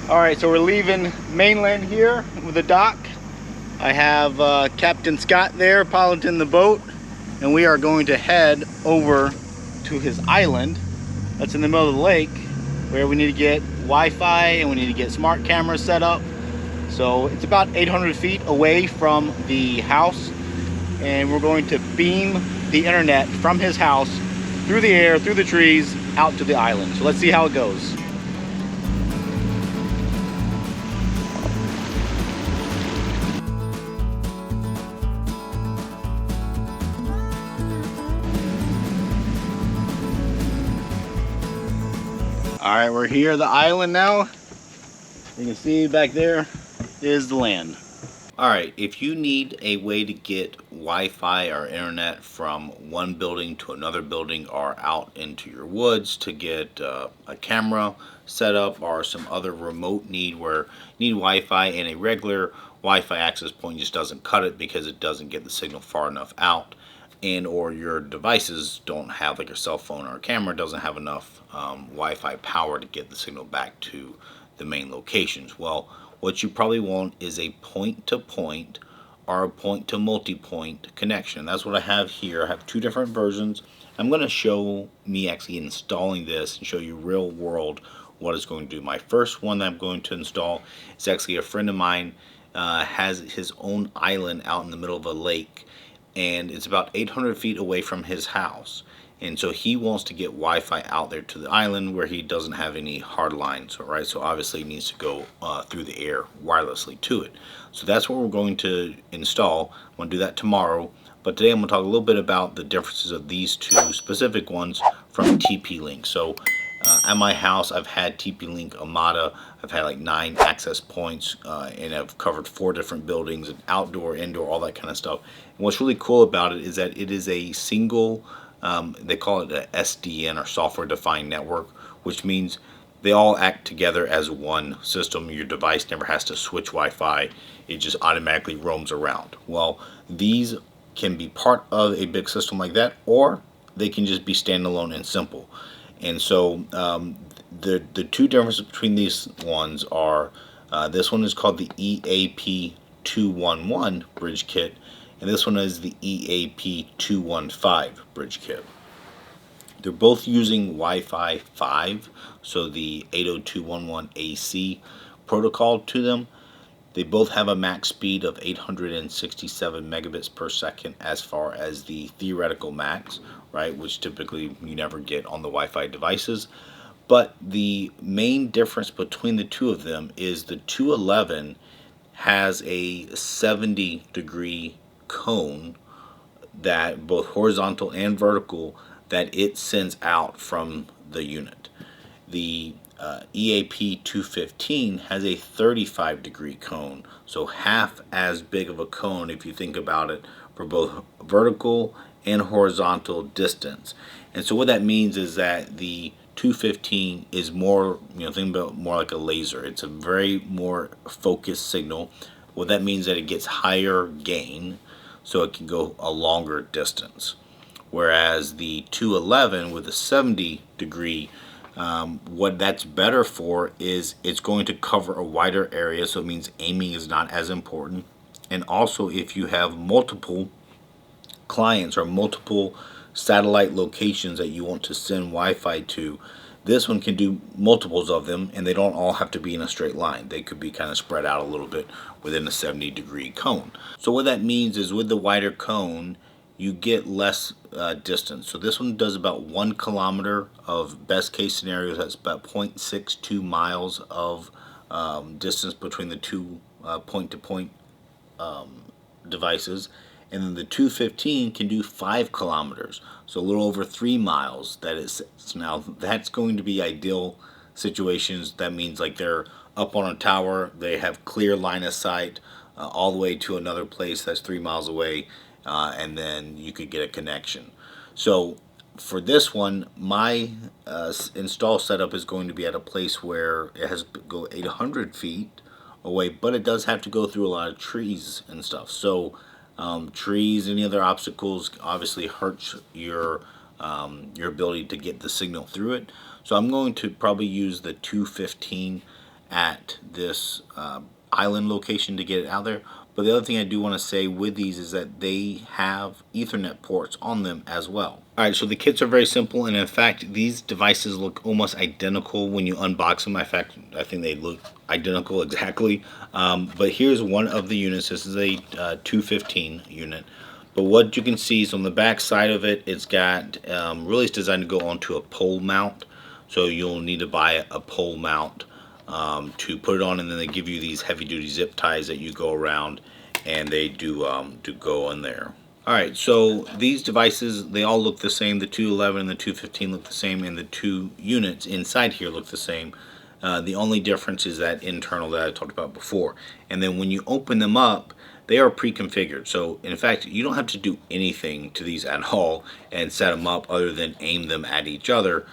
Alright, so we're leaving mainland here with the dock. I have Captain Scott there piloting the boat, and we are going to head over to his island that's in the middle of the lake, where we need to get Wi-Fi and we need to get smart cameras set up. So it's about 800 feet away from the house, and we're going to beam the internet from his house through the air, through the trees, out to the island. So let's see how it goes. All right, we're here at the island now. You can see back there is the land. All right, if you need a way to get Wi-Fi or internet from one building to another building or out into your woods to get a camera set up, or some other remote need where you need Wi-Fi and a regular Wi-Fi access point just doesn't cut it because it doesn't get the signal far enough out, and or your devices don't have, like your cell phone or a camera doesn't have enough Wi-Fi power to get the signal back to the main locations. Well, what you probably want is a point-to-point or a point-to-multi-point connection. That's what I have here. I have two different versions. I'm going to show me actually installing this and show you real world what it's going to do. My first one that I'm going to install is actually a friend of mine has his own island out in the middle of a lake, and it's about 800 feet away from his house. And so he wants to get Wi-Fi out there to the island where he doesn't have any hard lines, right? So obviously he needs to go through the air wirelessly to it. So that's what we're going to install. I'm going to do that tomorrow. But today I'm going to talk a little bit about the differences of these two specific ones from TP-Link. So at my house, I've had TP-Link Omada. I've had like 9 access points, and I've covered 4 different buildings, and outdoor, indoor, all that kind of stuff. And what's really cool about it is that it is a single, they call it a SDN, or software defined network, which means they all act together as one system. Your device never has to switch Wi-Fi. It just automatically roams around. Well, these can be part of a big system like that, or they can just be standalone and simple. And so the two differences between these ones are, this one is called the EAP215 kit, and this one is the EAP215 bridge kit. They're both using Wi-Fi 5, so the 802.11ac protocol to them. They both have a max speed of 867 megabits per second as far as the theoretical max, right, which typically you never get on the Wi-Fi devices. But the main difference between the two of them is the 211 has a 70-degree cone, that both horizontal and vertical, that it sends out from the unit. The EAP215 has a 35-degree cone, so half as big of a cone if you think about it, for both vertical and horizontal distance. And so what that means is that the 215 is more, think about more like a laser. It's a very more focused signal. What that means is that it gets higher gain, so it can go a longer distance. Whereas the 211 with a 70-degree, what that's better for is it's going to cover a wider area, so it means aiming is not as important. And also, if you have multiple clients or multiple satellite locations that you want to send Wi-Fi to, this one can do multiples of them, and they don't all have to be in a straight line. They could be kind of spread out a little bit within a 70-degree cone. So what that means is with the wider cone, you get less distance. So this one does about 1 kilometer of best case scenarios. That's about 0.62 miles of distance between the two point-to-point devices. And then the 215 can do 5 kilometers, so a little over 3 miles. That is, now that's going to be ideal situations. That means like they're up on a tower, they have clear line of sight all the way to another place that's 3 miles away, and then you could get a connection. So for this one, my install setup is going to be at a place where it has to go 800 feet away, but it does have to go through a lot of trees and stuff. So trees, any other obstacles, obviously hurts your ability to get the signal through it. So I'm going to probably use the 215 at this island location to get it out there. But the other thing I do want to say with these is that they have Ethernet ports on them as well. Alright, so the kits are very simple, and in fact these devices look almost identical when you unbox them. In fact, I think they look identical exactly. But here's one of the units. This is a 215 unit. But what you can see is on the back side of it, it's got, really it's designed to go onto a pole mount. So you'll need to buy a pole mount to put it on, and then they give you these heavy duty zip ties that you go around, and they do go in there. Alright, so these devices, they all look the same. The 211 and the 215 look the same, and the two units inside here look the same. The only difference is that internal that I talked about before. And then when you open them up, they are pre-configured. So in fact, you don't have to do anything to these at all and set them up other than aim them at each other.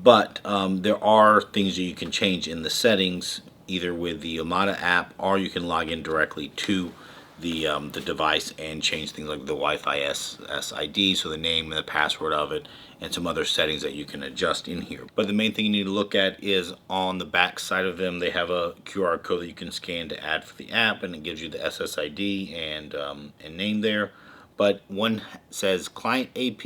But there are things that you can change in the settings, either with the Omada app, or you can log in directly to the device and change things like the Wi-Fi SSID, so the name and the password of it, and some other settings that you can adjust in here. But the main thing you need to look at is on the back side of them, they have a QR code that you can scan to add for the app, and it gives you the SSID and name there. But one says client AP,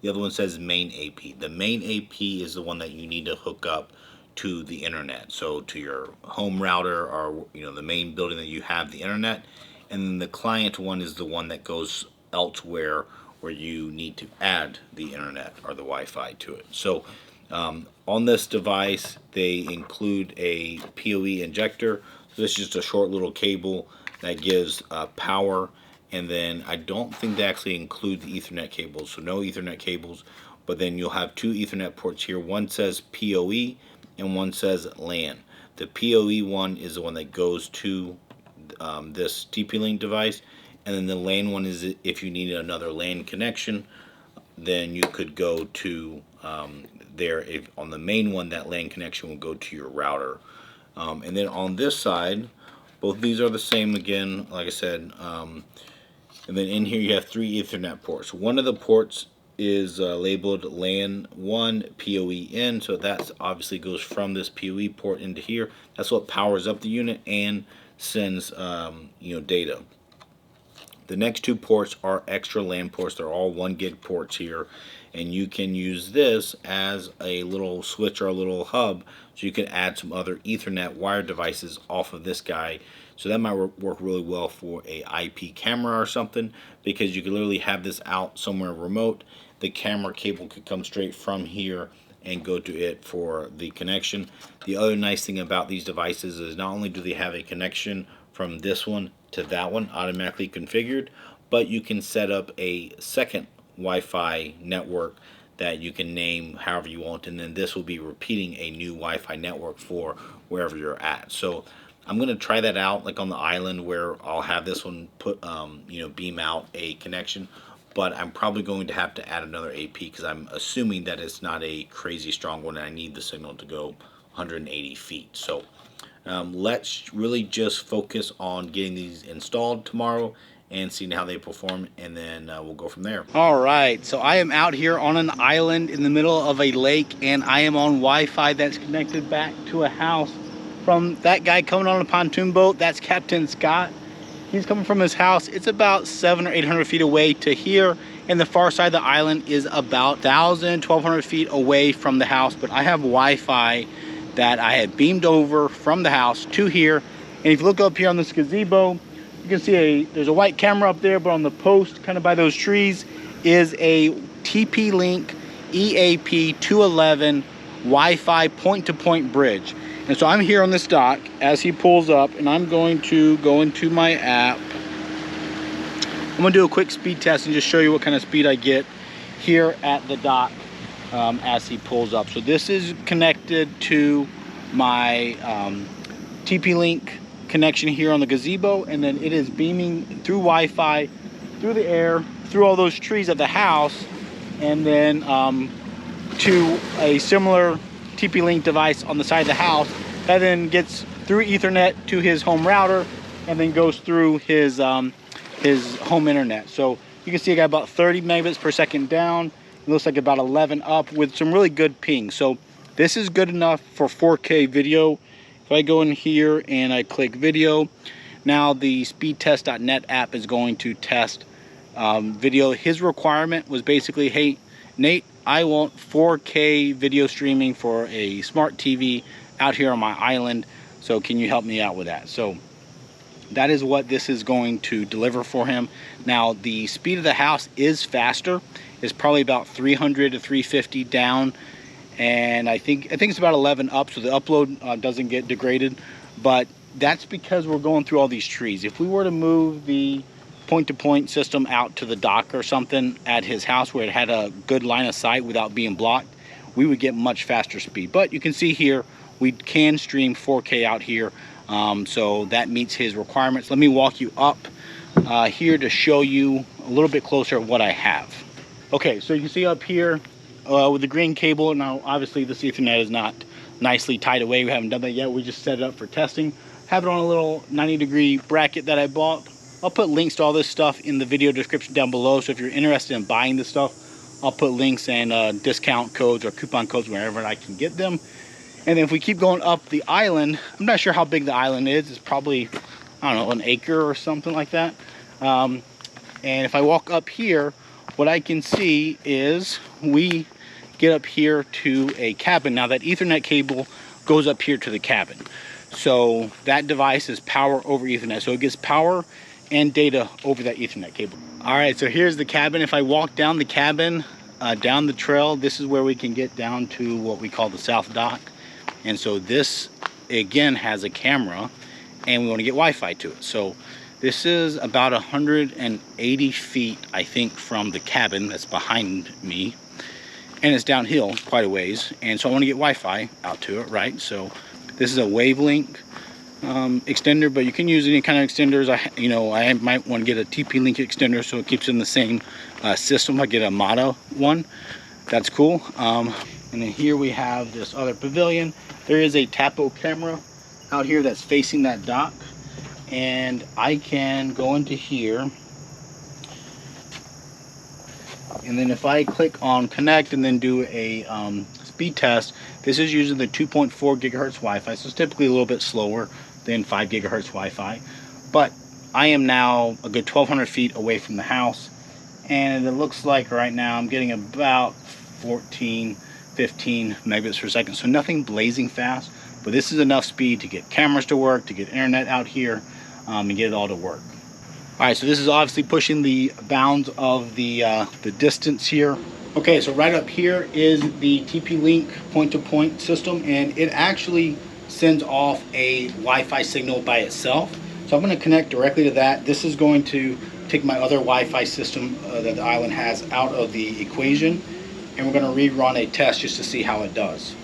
the other one says main AP. The main AP is the one that you need to hook up to the internet, so to your home router, or the main building that you have the internet. And then the client one is the one that goes elsewhere where you need to add the internet or the Wi-Fi to it. So on this device, they include a PoE injector. So this is just a short little cable that gives power. And then I don't think they actually include the Ethernet cables, so no Ethernet cables. But then you'll have two Ethernet ports here. One says PoE and one says LAN. The PoE one is the one that goes to this TP-Link device, and then the LAN one is if you need another LAN connection, then you could go to there. If on the main one, that LAN connection will go to your router. And then on this side, both these are the same again, like I said. And then in here you have three Ethernet ports. One of the ports is labeled LAN 1 PoE in, so that obviously goes from this PoE port into here. That's what powers up the unit and sends data. The next two ports are extra LAN ports. They're all 1 gig ports here, and you can use this as a little switch or a little hub, so you can add some other Ethernet wired devices off of this guy. So that might work really well for a IP camera or something, because you could literally have this out somewhere remote. The camera cable could come straight from here and go to it for the connection. The other nice thing about these devices is not only do they have a connection from this one to that one automatically configured, but you can set up a second Wi-Fi network that you can name however you want, and then this will be repeating a new Wi-Fi network for wherever you're at. So I'm going to try that out, like on the island where I'll have this one put beam out a connection. But I'm probably going to have to add another AP, because I'm assuming that it's not a crazy strong one and I need the signal to go 180 feet. So let's really just focus on getting these installed tomorrow and seeing how they perform, and then we'll go from there. All right, so I am out here on an island in the middle of a lake, and I am on Wi-Fi that's connected back to a house from that guy coming on a pontoon boat. That's Captain Scott. He's coming from his house. It's about 700 or 800 feet away to here, and the far side of the island is about 1,000, 1,200 feet away from the house. But I have Wi-Fi that I had beamed over from the house to here. And if you look up here on this gazebo, you can see there's a white camera up there, but on the post, kind of by those trees, is a TP-Link EAP215 Wi-Fi point-to-point bridge. And so I'm here on this dock as he pulls up, and I'm going to go into my app. I'm going to do a quick speed test and just show you what kind of speed I get here at the dock as he pulls up. So this is connected to my TP-Link connection here on the gazebo, and then it is beaming through Wi-Fi, through the air, through all those trees of the house, and then to a similar TP-Link device on the side of the house that then gets through Ethernet to his home router, and then goes through his home internet. So you can see I got about 30 megabits per second down. It looks like about 11 up with some really good ping. So this is good enough for 4K video If I go in here and I click video, now the speedtest.net app is going to test video. His requirement was basically, hey Nate, I want 4K video streaming for a smart TV out here on my island, so can you help me out with that? So that is what this is going to deliver for him. Now the speed of the house is faster. It's probably about 300 to 350 down, and I think it's about 11 up, so the upload doesn't get degraded. But that's because we're going through all these trees. If we were to move the point-to-point system out to the dock or something at his house where it had a good line of sight without being blocked, we would get much faster speed. But you can see here we can stream 4K out here, so that meets his requirements. Let me walk you up here to show you a little bit closer of what I have. Okay, so you can see up here with the green cable. Now obviously this Ethernet is not nicely tied away. We haven't done that yet. We just set it up for testing. Have it on a little 90-degree bracket that I bought. I'll put links to all this stuff in the video description down below, so if you're interested in buying this stuff, I'll put links and discount codes or coupon codes wherever I can get them. And then if we keep going up the island, I'm not sure how big the island is. It's probably, I don't know, an acre or something like that. And if I walk up here, what I can see is we get up here to a cabin. Now that Ethernet cable goes up here to the cabin. So that device is power over Ethernet. So it gets power and data over that Ethernet cable. All right, so here's the cabin. If I walk down the cabin, down the trail, this is where we can get down to what we call the south dock. And so this again has a camera, and we want to get Wi-Fi to it. So this is about 180 feet, I think, from the cabin that's behind me, and it's downhill quite a ways. And so I want to get Wi-Fi out to it, right? So this is a wavelength extender, but you can use any kind of extenders. I might want to get a TP-Link extender so it keeps in the same system. I get a Omada one. That's cool. And then here we have this other pavilion. There is a Tapo camera out here that's facing that dock, and I can go into here, and then if I click on connect and then do a speed test, this is using the 2.4 gigahertz Wi-Fi, so it's typically a little bit slower than 5 gigahertz Wi-Fi. But I am now a good 1,200 feet away from the house, and it looks like right now I'm getting about 14, 15 megabits per second, so nothing blazing fast, but this is enough speed to get cameras to work, to get internet out here, and get it all to work. All right, so this is obviously pushing the bounds of the distance here. Okay, so right up here is the TP-Link point-to-point system, and it actually sends off a Wi-Fi signal by itself. So I'm going to connect directly to that. This is going to take my other Wi-Fi system that the island has out of the equation, and we're going to rerun a test just to see how it does.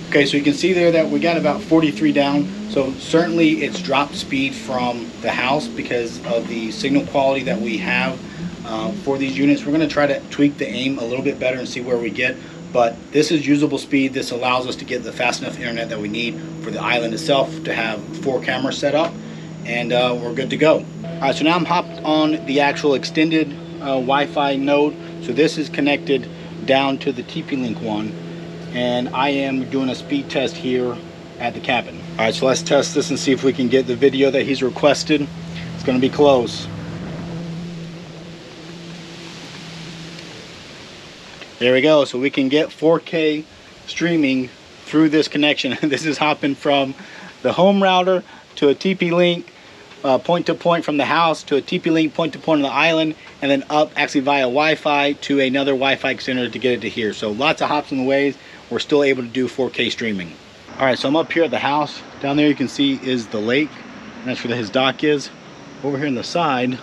Okay, so you can see there that we got about 43 down. So certainly it's dropped speed from the house because of the signal quality that we have for these units. We're going to try to tweak the aim a little bit better and see where we get. But this is usable speed. This allows us to get the fast enough internet that we need for the island itself to have 4 cameras set up, and we're good to go. All right, so now I'm hopped on the actual extended Wi-Fi node. So this is connected down to the TP-Link one, and I am doing a speed test here at the cabin. All right, so let's test this and see if we can get the video that he's requested. It's going to be close. There we go. So we can get 4K streaming through this connection. This is hopping from the home router to a TP-Link point-to-point from the house to a TP-Link point-to-point on the island, and then up actually via Wi-Fi to another Wi-Fi extender to get it to here. So lots of hops and ways. We're still able to do 4K streaming. All right, so I'm up here at the house. Down there you can see is the lake, and that's where his dock is. Over here on the side,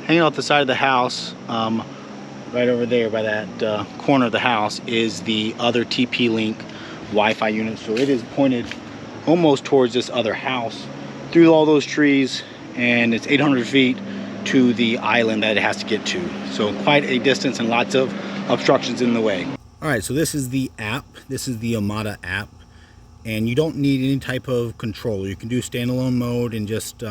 hanging off the side of the house, right over there by that corner of the house, is the other TP-Link Wi-Fi unit. So it is pointed almost towards this other house through all those trees, and it's 800 feet to the island that it has to get to. So quite a distance and lots of obstructions in the way. All right, so this is the app. This is the Omada app, and you don't need any type of controller. You can do standalone mode and just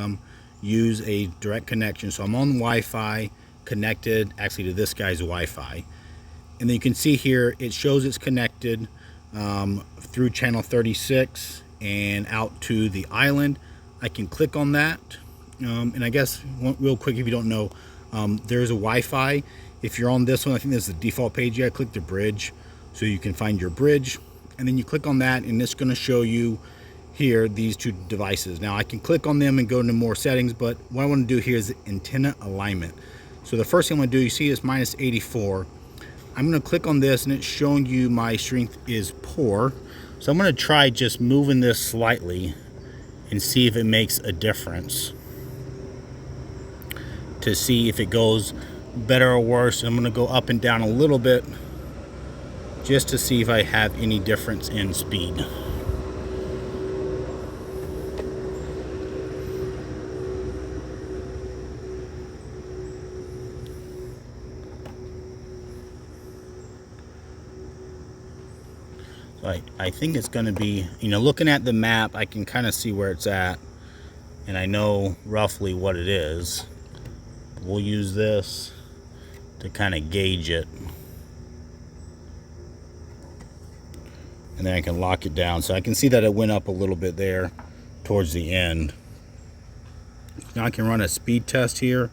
use a direct connection. So I'm on Wi-Fi, connected actually to this guy's Wi-Fi, and then you can see here it shows it's connected through channel 36 and out to the island. I can click on that, and I guess real quick, if you don't know, there's a Wi-Fi. If you're on this one, I think this is the default page. You gotta click the bridge so you can find your bridge, and then you click on that, and it's going to show you here these two devices. Now I can click on them and go into more settings, but what I want to do here is antenna alignment. So the first thing I'm going to do, you see it's minus 84. I'm going to click on this, and it's showing you my strength is poor. So I'm going to try just moving this slightly and see if it makes a difference, to see if it goes better or worse. I'm going to go up and down a little bit just to see if I have any difference in speed. So I think it's going to be, looking at the map, I can kind of see where it's at, and I know roughly what it is. We'll use this to kind of gauge it, and then I can lock it down. So I can see that it went up a little bit there towards the end. Now I can run a speed test here,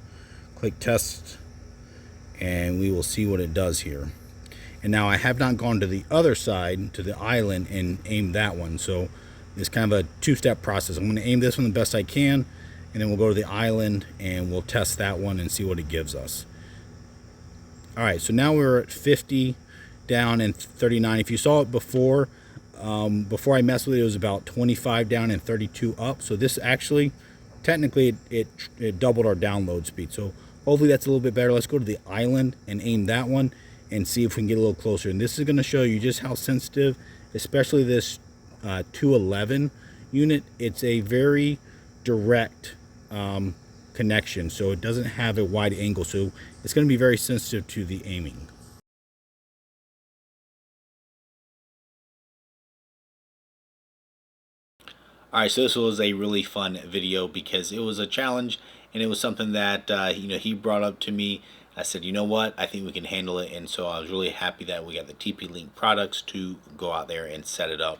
click test, and we will see what it does here. And now I have not gone to the other side, to the island, and aimed that one. So it's kind of a two-step process. I'm going to aim this one the best I can, and then we'll go to the island and we'll test that one and see what it gives us. All right, so now we're at 50 down and 39. If you saw it before I messed with it, it was about 25 down and 32 up. So this actually, technically, it doubled our download speed. So hopefully that's a little bit better. Let's go to the island and aim that one and see if we can get a little closer. And this is going to show you just how sensitive, especially this 211 unit. It's a very direct connection, so it doesn't have a wide angle, so it's going to be very sensitive to the aiming. Alright, so this was a really fun video because it was a challenge, and it was something that he brought up to me. I said, you know what, I think we can handle it, and so I was really happy that we got the TP-Link products to go out there and set it up,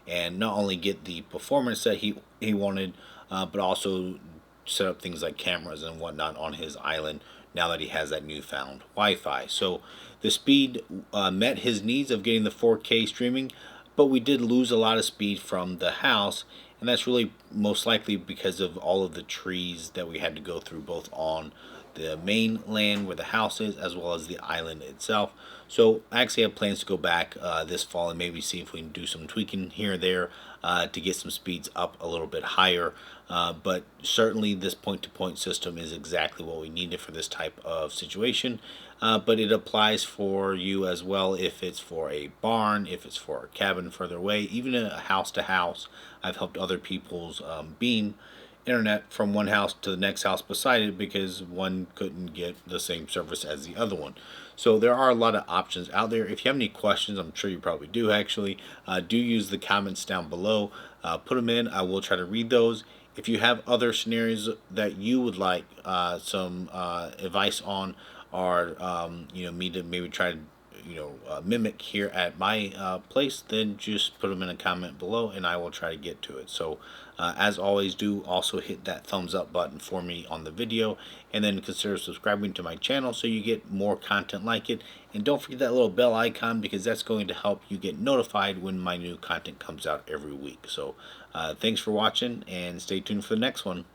and not only get the performance that he wanted, but also set up things like cameras and whatnot on his island now that he has that newfound Wi-Fi. So the speed met his needs of getting the 4K streaming, but we did lose a lot of speed from the house, and that's really most likely because of all of the trees that we had to go through, both on the main land where the house is as well as the island itself. So I actually have plans to go back this fall and maybe see if we can do some tweaking here or there to get some speeds up a little bit higher. But certainly this point-to-point system is exactly what we needed for this type of situation. But it applies for you as well if it's for a barn, if it's for a cabin further away, even a house to house. I've helped other people's beam internet from one house to the next house beside it because one couldn't get the same service as the other one. So there are a lot of options out there. If you have any questions, I'm sure you probably do actually, do use the comments down below. Put them in. I will try to read those. If you have other scenarios that you would like some advice on, or me to maybe try to mimic here at my place, then just put them in a comment below and I will try to get to it. So as always, do also hit that thumbs up button for me on the video, and then consider subscribing to my channel so you get more content like it. And don't forget that little bell icon, because that's going to help you get notified when my new content comes out every week. So thanks for watching, and stay tuned for the next one.